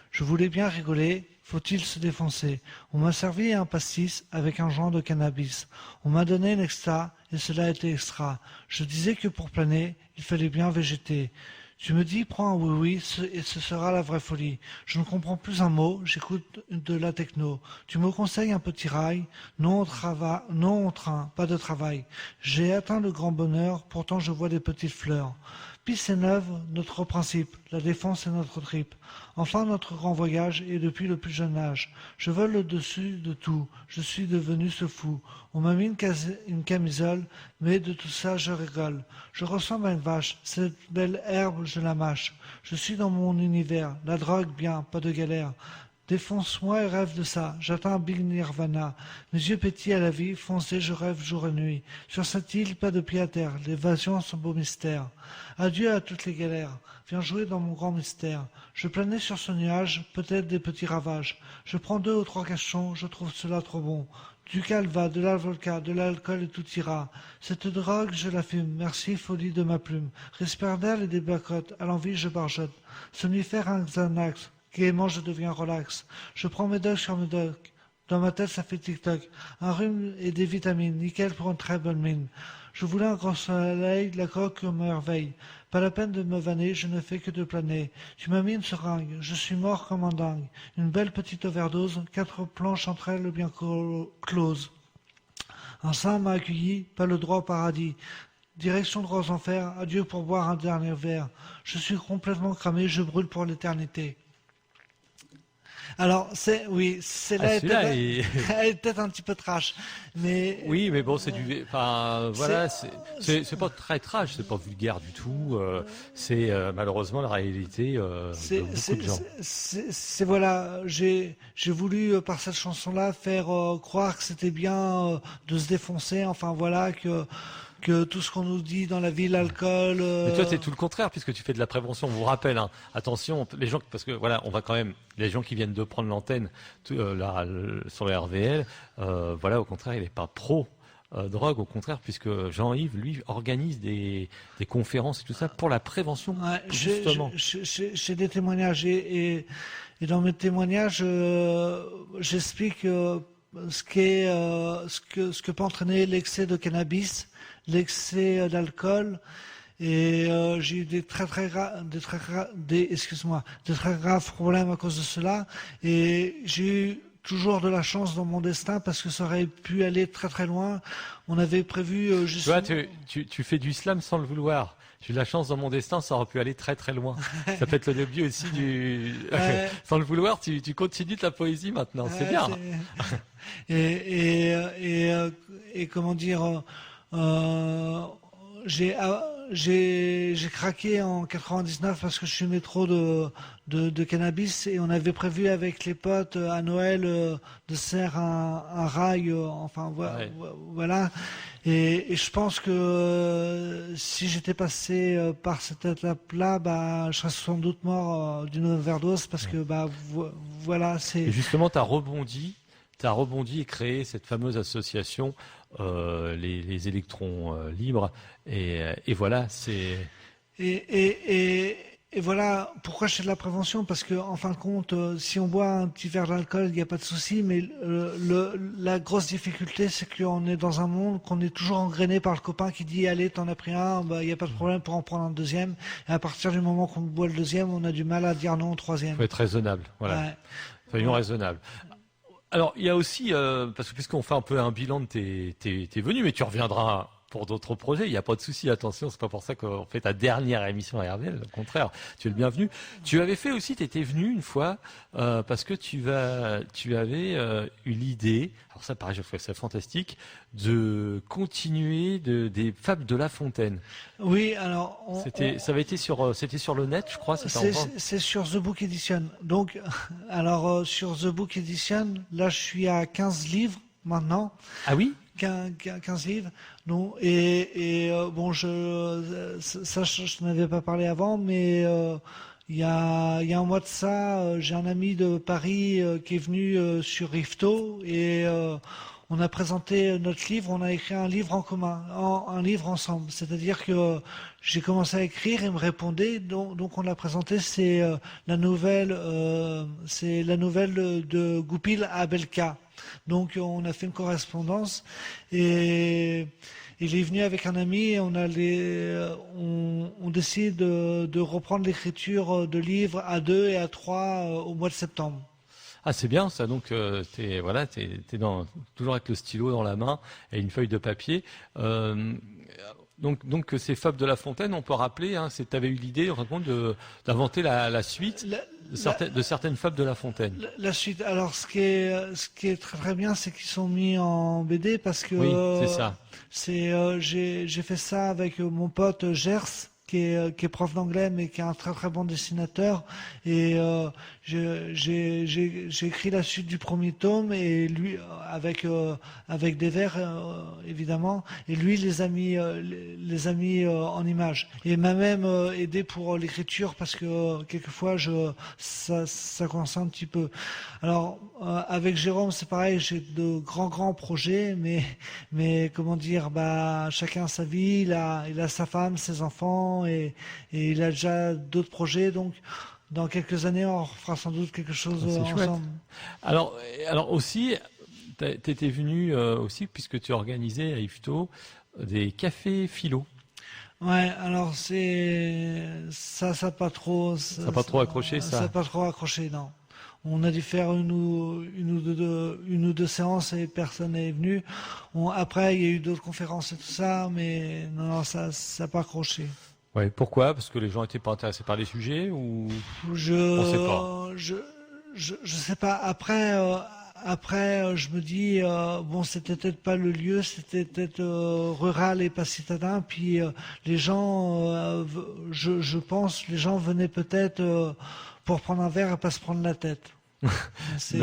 Speaker 2: Je voulais bien rigoler, faut-il se défoncer? On m'a servi un pastis avec un joint de cannabis. On m'a donné une extra, et cela était extra. Je disais que pour planer, il fallait bien végéter. Tu me dis, prends un oui-oui, et ce sera la vraie folie. Je ne comprends plus un mot, j'écoute de la techno. Tu me conseilles un petit rail, non au train, pas de travail. J'ai atteint le grand bonheur, pourtant je vois des petites fleurs. Pisse et neuve, notre principe, la défense est notre trip. Enfin notre grand voyage, et depuis le plus jeune âge. Je vole le dessus de tout, je suis devenu ce fou. On m'a mis une camisole, mais de tout ça je rigole. Je ressemble à une vache, cette belle herbe je la mâche. Je suis dans mon univers, la drogue bien, pas de galère. Défonce-moi et rêve de ça, j'atteins un big nirvana. Mes yeux pétillent à la vie, foncés, je rêve jour et nuit. Sur cette île, pas de pied à terre, l'évasion son beau mystère. Adieu à toutes les galères, viens jouer dans mon grand mystère. Je planais sur ce nuage, peut-être des petits ravages. Je prends 2 ou 3 cachons, je trouve cela trop bon. Du calva, de la vodka, de l'alcool et tout ira. Cette drogue, je la fume, merci folie de ma plume. Risperdal et des bacottes, à l'envie je barjote. Somnifère un Xanax. Gaiement, je deviens relax. Je prends mes docs sur mes docs. Dans ma tête, ça fait tic-toc. Un rhume et des vitamines. Nickel pour une très bonne mine. Je voulais un grand soleil, la coque merveille. Pas la peine de me vanner, je ne fais que de planer. Tu m'as mis une seringue, je suis mort comme un dingue. Une belle petite overdose, 4 planches entre elles bien closes. Un saint m'a accueilli, pas le droit au paradis. Direction droit aux enfers, adieu pour boire un dernier verre. Je suis complètement cramé, je brûle pour l'éternité. Alors, celle-là est peut-être un petit peu trash, mais...
Speaker 1: Oui, mais bon, c'est du... Enfin, voilà, c'est pas très trash, c'est pas vulgaire du tout. C'est malheureusement la réalité de beaucoup de gens.
Speaker 2: C'est voilà, j'ai voulu, par cette chanson-là, faire croire que c'était bien de se défoncer, enfin voilà, que tout ce qu'on nous dit dans la vie, l'alcool...
Speaker 1: Mais toi, c'est tout le contraire, puisque tu fais de la prévention. On vous rappelle, hein, attention, les gens, parce que voilà, on va quand même, les gens qui viennent de prendre l'antenne sur le RVL, voilà, au contraire, il n'est pas pro drogue, au contraire, puisque Jean-Yves, lui, organise des conférences et tout ça pour la prévention, justement.
Speaker 2: J'ai des témoignages, et dans mes témoignages, j'explique ce que peut entraîner l'excès de cannabis, l'excès d'alcool, et j'ai eu des très graves problèmes à cause de cela, et j'ai eu toujours de la chance dans mon destin parce que ça aurait pu aller très très loin. On avait prévu juste...
Speaker 1: Tu fais du slam sans le vouloir. J'ai eu de la chance dans mon destin, ça aurait pu aller très très loin. Ça peut être le début aussi du... sans le vouloir, tu continues ta poésie maintenant, c'est bien.
Speaker 2: Et comment dire... j'ai craqué en 99 parce que je fumais trop de cannabis, et on avait prévu avec les potes à Noël de se faire un rail, enfin voilà. Et je pense que si j'étais passé par cette étape-là, je serais sans doute mort d'une overdose parce que voilà, c'est...
Speaker 1: Et justement, tu as rebondi et créé cette fameuse association, les électrons libres, et voilà, c'est...
Speaker 2: Et voilà pourquoi je fais de la prévention, parce que en fin de compte, si on boit un petit verre d'alcool, il n'y a pas de souci, mais la grosse difficulté, c'est qu'on est dans un monde qu'on est toujours engrainé par le copain qui dit allez, t'en as pris un, il n'y a pas de problème pour en prendre un deuxième, et à partir du moment qu'on boit le deuxième, on a du mal à dire non au troisième.
Speaker 1: Il faut être raisonnable, voilà.
Speaker 2: Ouais.
Speaker 1: Soyons raisonnables. Alors, il y a aussi, parce que puisqu'on fait un peu un bilan de tes venues, mais tu reviendras pour d'autres projets, il n'y a pas de souci, attention, c'est pas pour ça qu'on fait ta dernière émission à RVL, au contraire, tu es le bienvenu. Tu avais fait aussi, tu étais venu une fois, parce que tu avais eu l'idée, alors ça pareil, je trouvais ça fantastique, de continuer des fables de La Fontaine.
Speaker 2: Oui, alors...
Speaker 1: Ça avait été c'était sur le net, je crois,
Speaker 2: c'est sur The Book Edition. Donc, alors, sur The Book Edition, là, je suis à 15 livres, maintenant.
Speaker 1: Ah oui?
Speaker 2: 15 livres. Non, bon, ça, je n'avais pas parlé avant, mais il y a un mois de ça, j'ai un ami de Paris qui est venu sur Rifto et on a présenté notre livre, on a écrit un livre en commun, un livre ensemble. C'est-à-dire que j'ai commencé à écrire, il me répondait, donc on l'a présenté. C'est la nouvelle de Goupil à Belka. Donc on a fait une correspondance et il est venu avec un ami et on décide de reprendre l'écriture de livres à 2 et à 3 au mois de septembre.
Speaker 1: Ah, c'est bien ça. Donc, t'es toujours avec le stylo dans la main et une feuille de papier. Donc ces fables de La Fontaine, on peut rappeler, hein, tu avais eu l'idée, en fin de compte, d'inventer la suite de certaines fables de La Fontaine.
Speaker 2: La suite. Alors, ce qui est très très bien, c'est qu'ils sont mis en BD parce que
Speaker 1: oui, c'est ça.
Speaker 2: J'ai fait ça avec mon pote Gers, qui est prof d'anglais mais qui est un très très bon dessinateur, et j'ai écrit la suite du premier tome et lui avec des vers évidemment, et lui les a mis en images, et il m'a même aidé pour l'écriture parce que quelquefois ça coince un petit peu. Alors avec Jérôme c'est pareil, j'ai de grands projets, mais comment dire, chacun sa vie, il a sa femme, ses enfants, et il a déjà d'autres projets, donc dans quelques années on fera sans doute quelque chose ensemble.
Speaker 1: Chouette. Alors aussi, t'étais venu aussi, puisque tu organisais à Yvetot des cafés philo.
Speaker 2: Ouais, alors ça n'a pas trop accroché, ça. Ça n'a pas trop accroché, non. On a dû faire une ou deux séances et personne n'est venu. Après, il y a eu d'autres conférences et tout ça, mais non, ça n'a pas accroché.
Speaker 1: Ouais, pourquoi? Parce que les gens n'étaient pas intéressés par les sujets, ou on sait pas.
Speaker 2: Je sais pas. Après, je me dis bon, c'était peut-être pas le lieu, c'était peut-être rural et pas citadin. Puis les gens, je pense, les gens venaient peut-être pour prendre un verre et pas se prendre la tête. C'est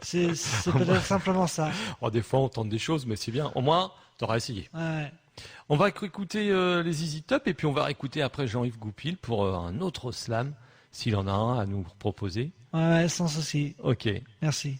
Speaker 2: peut-être simplement ça.
Speaker 1: Oh, des fois, on tente des choses, mais c'est bien. Au moins, t'auras essayé.
Speaker 2: Ouais.
Speaker 1: On va écouter les Easy Top, et puis on va écouter après Jean-Yves Goupil pour un autre slam, s'il en a un à nous proposer.
Speaker 2: Ouais, sans souci.
Speaker 1: Ok.
Speaker 2: Merci.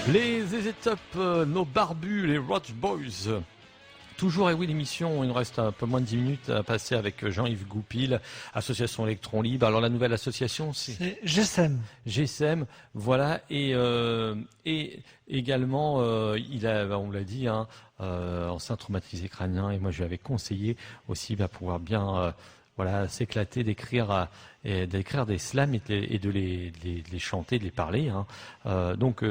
Speaker 1: Les ZZ Top, nos barbus, les Roach Boys. Toujours, et oui, l'émission, il nous reste un peu moins de 10 minutes à passer avec Jean-Yves Goupil, Association Électron Libre. Alors, la nouvelle association, c'est
Speaker 2: GSM.
Speaker 1: GSM, voilà, et également, on l'a dit, ancien traumatisé crânien, et moi je lui avais conseillé aussi pouvoir bien s'éclater, d'écrire des slams et de les chanter, de les parler. Donc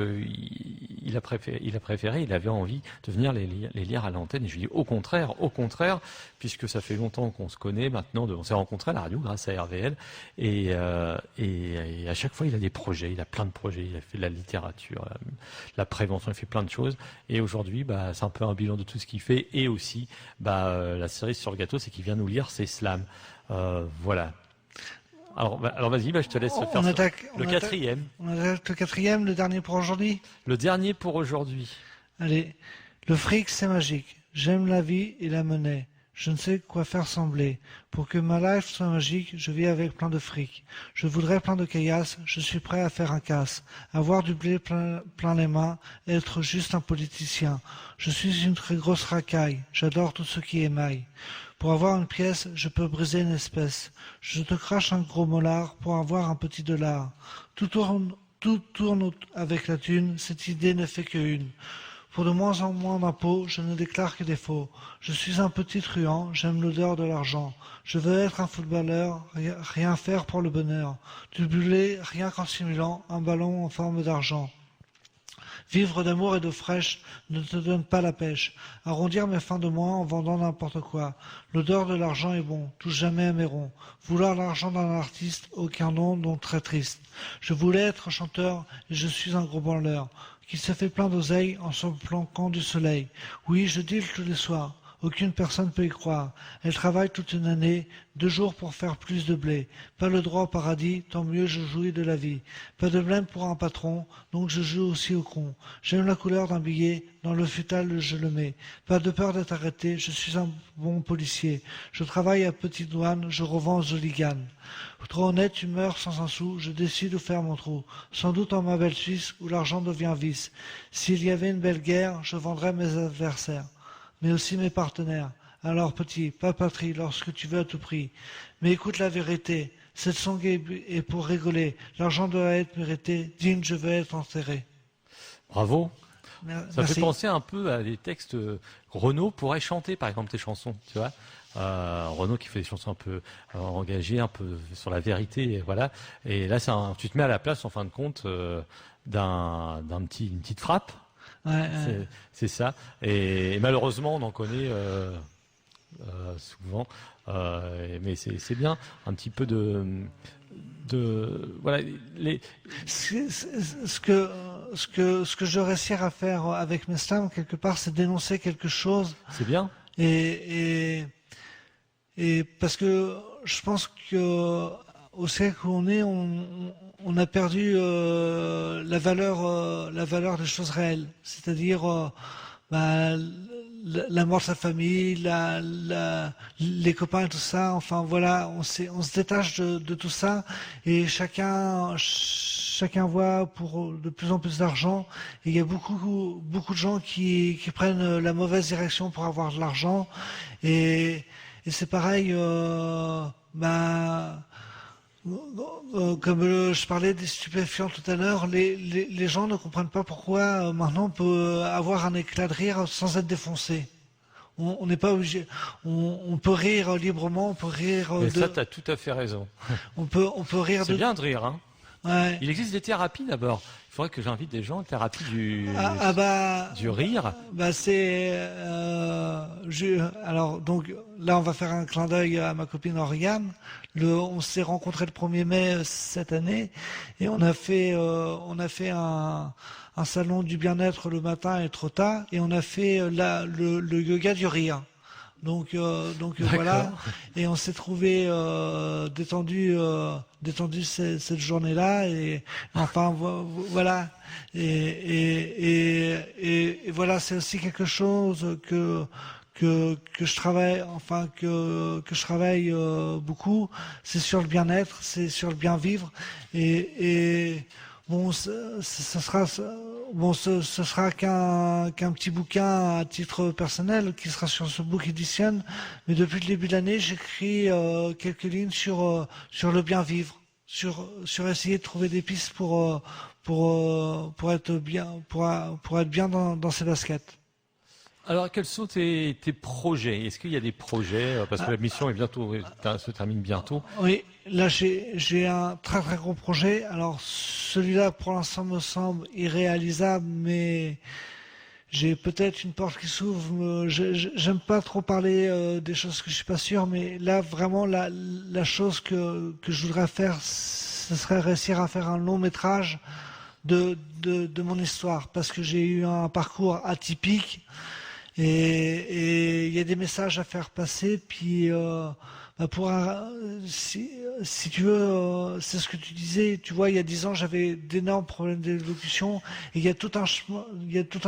Speaker 1: il avait envie de venir les lire à l'antenne. Et je lui dis au contraire, puisque ça fait longtemps qu'on se connaît maintenant, on s'est rencontrés à la radio grâce à RVL, et à chaque fois il a des projets, il a plein de projets, il a fait de la littérature, la prévention, il fait plein de choses. Et aujourd'hui, c'est un peu un bilan de tout ce qu'il fait, et aussi la cerise sur le gâteau, c'est qu'il vient nous lire ses slams. Voilà. Alors vas-y, je te laisse faire le quatrième.
Speaker 2: On attaque le quatrième, le dernier pour aujourd'hui.
Speaker 1: Le dernier pour aujourd'hui.
Speaker 2: Allez, le fric c'est magique. J'aime la vie et la monnaie. Je ne sais quoi faire sembler. Pour que ma life soit magique, je vis avec plein de fric. Je voudrais plein de caillasses, je suis prêt à faire un casse. Avoir du blé plein les mains, être juste un politicien. Je suis une très grosse racaille, j'adore tout ce qui émaille. Pour avoir une pièce, je peux briser une espèce. Je te crache un gros molar pour avoir un petit dollar. Tout tourne avec la thune, cette idée ne fait qu'une. Pour de moins en moins d'impôts, je ne déclare que des faux. Je suis un petit truand, j'aime l'odeur de l'argent. Je veux être un footballeur, rien faire pour le bonheur. Du blé, rien qu'en simulant un ballon en forme d'argent. Vivre d'amour et d'eau fraîche ne te donne pas la pêche. Arrondir mes fins de mois en vendant n'importe quoi. L'odeur de l'argent est bon, touche jamais à mes ronds. Vouloir l'argent d'un artiste, aucun nom, donc très triste. Je voulais être chanteur et je suis un gros branleur qui se fait plein d'oseille en se planquant du soleil. Oui, je deal tous les soirs. Aucune personne peut y croire. Elle travaille toute une année, 2 jours pour faire plus de blé. Pas le droit au paradis, tant mieux je jouis de la vie. Pas de blême pour un patron, donc je joue aussi au con. J'aime la couleur d'un billet, dans le futal je le mets. Pas de peur d'être arrêté, je suis un bon policier. Je travaille à petite douane, je revends aux hooligans. Trop honnête, tu meurs sans un sou, je décide où faire mon trou. Sans doute en ma belle Suisse, où l'argent devient vice. S'il y avait une belle guerre, je vendrais mes adversaires. Mais aussi mes partenaires. Alors petit, pas patrie, lorsque tu veux à tout prix. Mais écoute la vérité, cette song est pour rigoler. L'argent doit être mérité, digne je veux être enterré.
Speaker 1: Bravo.
Speaker 2: Merci.
Speaker 1: Ça fait penser un peu à des textes Renaud pourrait chanter, par exemple, tes chansons, tu vois. Renaud qui fait des chansons un peu engagées, un peu sur la vérité, et voilà. Et là, tu te mets à la place, en fin de compte, une petite frappe.
Speaker 2: Ouais.
Speaker 1: C'est ça. Et malheureusement, on en connaît souvent. Mais c'est bien, un petit peu de voilà.
Speaker 2: Ce que je réussirais à faire avec mes slams, quelque part, c'est dénoncer quelque chose.
Speaker 1: C'est bien.
Speaker 2: Et parce que je pense que au siècle où on est, on a perdu la valeur des choses réelles, c'est-à-dire la mort de sa famille, les copains et tout ça. Enfin voilà, on se détache de tout ça et chacun voit pour de plus en plus d'argent. Et il y a beaucoup de gens qui prennent la mauvaise direction pour avoir de l'argent. Et c'est pareil. Comme je parlais des stupéfiants tout à l'heure, les gens ne comprennent pas pourquoi maintenant on peut avoir un éclat de rire sans être défoncé. On n'est pas obligé. On peut rire librement, on peut rire.
Speaker 1: Mais ça, t'as tout à fait raison.
Speaker 2: On peut rire.
Speaker 1: C'est bien de rire, hein.
Speaker 2: Ouais.
Speaker 1: Il existe des thérapies d'abord. Il faudrait que j'invite des gens à thérapie du rire.
Speaker 2: Alors donc là on va faire un clin d'œil à ma copine Oriane. On s'est rencontrés le 1er mai cette année et on a fait un salon du bien-être le matin et trop tard et on a fait le yoga du rire. Donc voilà, et on s'est trouvé détendu cette journée-là et enfin voilà et voilà, c'est aussi quelque chose que je travaille, enfin que je travaille beaucoup, c'est sur le bien-être, c'est sur le bien vivre et Bon, ce sera qu'un petit bouquin à titre personnel qui sera sur ce Book Edition. Mais depuis le début de l'année, j'écris quelques lignes sur le bien vivre, sur essayer de trouver des pistes pour être bien dans ses baskets.
Speaker 1: Alors, quels sont tes projets? Est-ce qu'il y a des projets? Parce que la mission se termine bientôt.
Speaker 2: Oui, là j'ai un très très gros projet. Alors celui-là pour l'instant me semble irréalisable, mais j'ai peut-être une porte qui s'ouvre. J'aime pas trop parler des choses que je suis pas sûr, mais là vraiment la chose que je voudrais faire, ce serait réussir à faire un long métrage de mon histoire, parce que j'ai eu un parcours atypique. Et il y a des messages à faire passer, puis si tu veux, c'est ce que tu disais, tu vois, il y a 10 ans, j'avais d'énormes problèmes d'élocution, et il y a tout un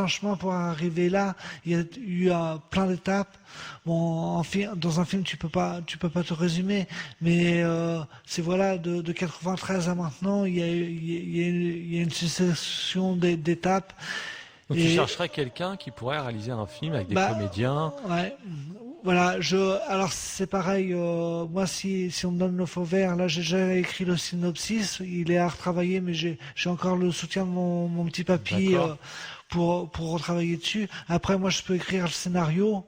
Speaker 2: chemin pour arriver là. Il y a eu plein d'étapes. Bon, dans un film, tu peux pas te résumer, mais c'est voilà, de 93 à maintenant, il y a une succession d'étapes.
Speaker 1: Donc tu chercherais quelqu'un qui pourrait réaliser un film avec des comédiens.
Speaker 2: Ouais, voilà. Alors c'est pareil. Moi, si on me donne le feu vert, là, j'ai déjà écrit le synopsis. Il est à retravailler, mais j'ai encore le soutien de mon petit papy pour retravailler dessus. Après, moi, je peux écrire le scénario.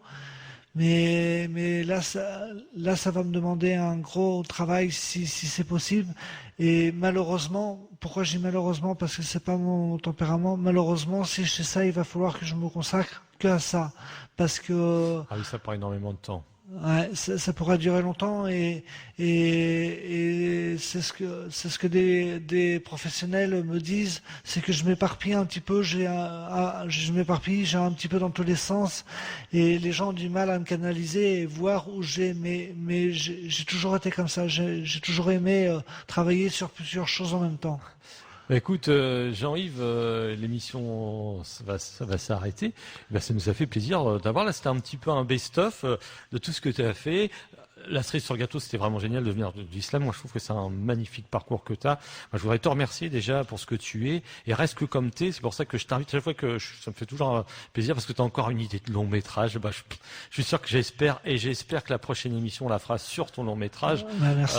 Speaker 2: Mais là, ça va me demander un gros travail si c'est possible. Et malheureusement, pourquoi je dis malheureusement? Parce que c'est pas mon tempérament. Malheureusement, si je fais ça, il va falloir que je me consacre que à ça. Parce que...
Speaker 1: Ah oui, ça prend énormément de temps.
Speaker 2: Ouais, ça pourrait durer longtemps et c'est ce que des professionnels me disent, c'est que je m'éparpille un petit peu, j'ai un petit peu dans tous les sens et les gens ont du mal à me canaliser et voir où mais j'ai toujours été comme ça, j'ai toujours aimé travailler sur plusieurs choses en même temps.
Speaker 1: Écoute, Jean-Yves, l'émission ça va s'arrêter. Ça nous a fait plaisir d'avoir. Là, c'était un petit peu un best-of de tout ce que tu as fait. La cerise sur le gâteau, c'était vraiment génial de venir de l'islam. Moi, je trouve que c'est un magnifique parcours que tu as. Moi, je voudrais te remercier déjà pour ce que tu es. Et reste que comme tu es. C'est pour ça que je t'invite chaque fois ça me fait toujours plaisir parce que tu as encore une idée de long métrage. Je suis sûr que j'espère que la prochaine émission on la fera sur ton long métrage.
Speaker 2: Merci.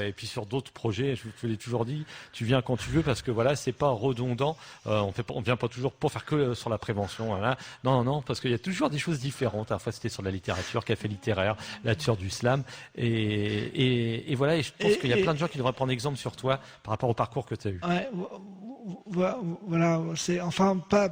Speaker 1: Et puis sur d'autres projets. Je te l'ai toujours dit. Tu viens quand tu veux parce que voilà, c'est pas redondant. On vient pas toujours pour faire que sur la prévention. Voilà. Non, parce qu'il y a toujours des choses différentes. À la fois, c'était sur la littérature, café littéraire, la tueur du slam. Et voilà, et je pense qu'il y a plein de gens qui devraient prendre exemple sur toi par rapport au parcours que tu as eu.
Speaker 2: Ouais, voilà, c'est enfin pas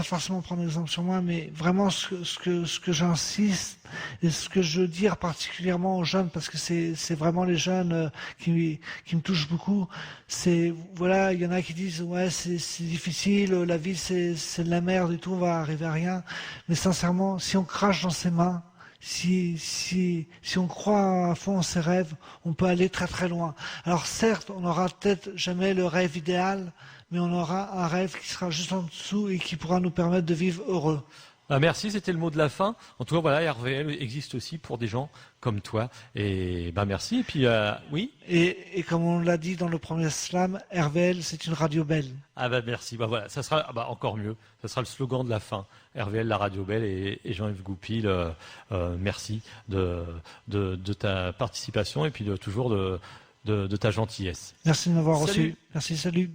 Speaker 2: forcément prendre exemple sur moi, mais vraiment ce que j'insiste et ce que je veux dire particulièrement aux jeunes, parce que c'est vraiment les jeunes qui me touchent beaucoup. C'est voilà, il y en a qui disent ouais c'est difficile, la vie c'est de la merde et tout, on va arriver à rien. Mais sincèrement, si on crache dans ses mains, si on croit à fond en ses rêves, on peut aller très très loin. Alors certes, on n'aura peut-être jamais le rêve idéal, mais on aura un rêve qui sera juste en dessous et qui pourra nous permettre de vivre heureux.
Speaker 1: Merci, c'était le mot de la fin. En tout cas, voilà, RVL existe aussi pour des gens comme toi. Et merci. Et puis, oui.
Speaker 2: Et comme on l'a dit dans le premier slam, RVL, c'est une radio belle.
Speaker 1: Ah merci. Voilà, ça sera encore mieux. Ça sera le slogan de la fin. RVL, la radio belle. Et Jean-Yves Goupil, merci de ta participation et puis toujours de ta gentillesse.
Speaker 2: Merci de m'avoir reçu. Merci, salut.